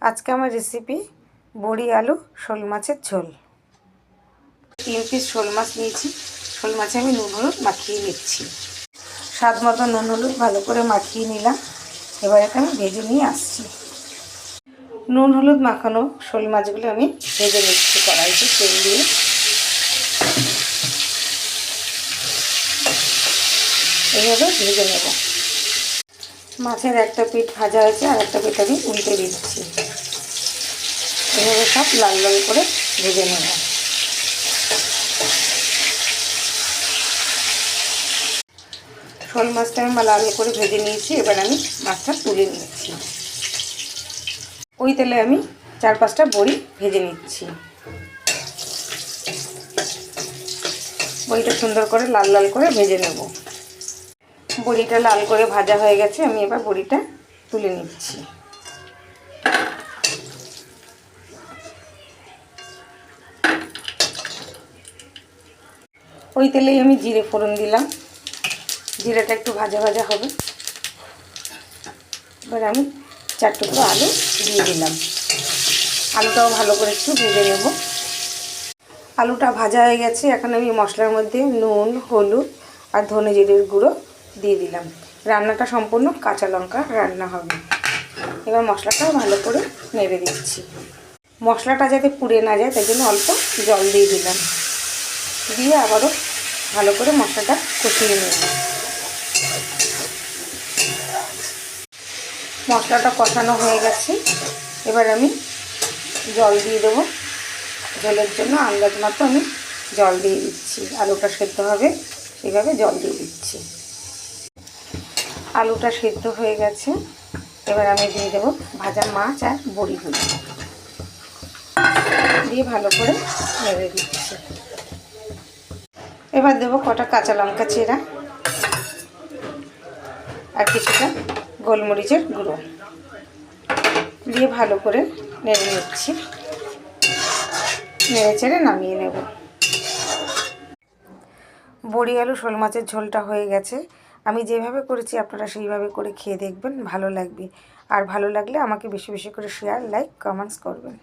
আজকে আমার রেসিপি বড়ি আলু শোল মাছের ঝোল। 3 পিস শোল মাছ নিয়েছি। শোল মাছে আমি নুন হলুদ মাখিয়ে নিচ্ছি। স্বাদ মতো নুন হলুদ ভালো করে মাখিয়ে নিলাম। এবার এটা আমি ভেজে নিয়ে আসছি। নুন হলুদ মাখানো শোল মাছগুলো আমি ভেজে নিচ্ছি কড়াইতে তেল দিয়ে। এইভাবে ভেজে নেব। মাছের একটা পিঠ ভাজা হয়েছে, আর একটা পিঠ আমি উল্টে দিচ্ছি। এভাবে সব লাল লাল করে ভেজে নেব। শোল মাছটা আমি লাল করে ভেজে নিয়েছি। এবার আমি মাছটা তুলে নিচ্ছি। ওই তেলে আমি 4-5টা বড়ি ভেজে নিচ্ছি। বড়িটা সুন্দর করে লাল লাল করে ভেজে নেব। বড়িটা লাল করে ভাজা হয়ে গেছে, আমি এবার বড়িটা তুলে নিচ্ছি। ওই তেলেই আমি জিরে ফোড়ন দিলাম। জিরেটা একটু ভাজা ভাজা হবে। এবার আমি 4 টুকরো আলু দিয়ে দিলাম। আলুটাও ভালো করে একটু ভেজে নেব। আলুটা ভাজা হয়ে গেছে। এখন আমি মশলার মধ্যে নুন হলুদ আর ধনে জিরের গুঁড়ো দিয়ে দিলাম। রান্নাটা সম্পূর্ণ কাঁচা লঙ্কা রান্না হবে। এবার মশলাটাও ভালো করে নেড়ে দিচ্ছি। মশলাটা যাতে পুড়ে না যায় তাই জন্য অল্প জল দিয়ে দিলাম। দিয়ে আবারও ভালো করে মশলাটা কষিয়ে নেব। মশলাটা কষানো হয়ে গেছে। এবার আমি জল দিয়ে দেবো। ঝোলের জন্য আন্দাজ মতো আমি জল দিয়ে দিচ্ছি। আলুটা সেদ্ধ হবে এইভাবে জল দিয়ে দিচ্ছি। আলুটা সেদ্ধ হয়ে গেছে। এবার আমি দিয়ে দেবো ভাজা মাছ আর বড়িগুলো দিয়ে ভালো করে নেড়ে দিচ্ছি। এবার দেবো কটা কাঁচা লঙ্কা চেরা আর কিছুটা গোলমরিচের গুঁড়ো দিয়ে ভালো করে নেড়ে নিচ্ছি। নেড়ে চেড়ে নামিয়ে নেব। বড়ি আলু শোল মাছের ঝোলটা হয়ে গেছে। আমি যেভাবে করেছি আপনারা সেইভাবে করে খেয়ে দেখবেন, ভালো লাগবে। আর ভালো লাগলে আমাকে বেশি বেশি করে শেয়ার লাইক কমেন্টস করবেন।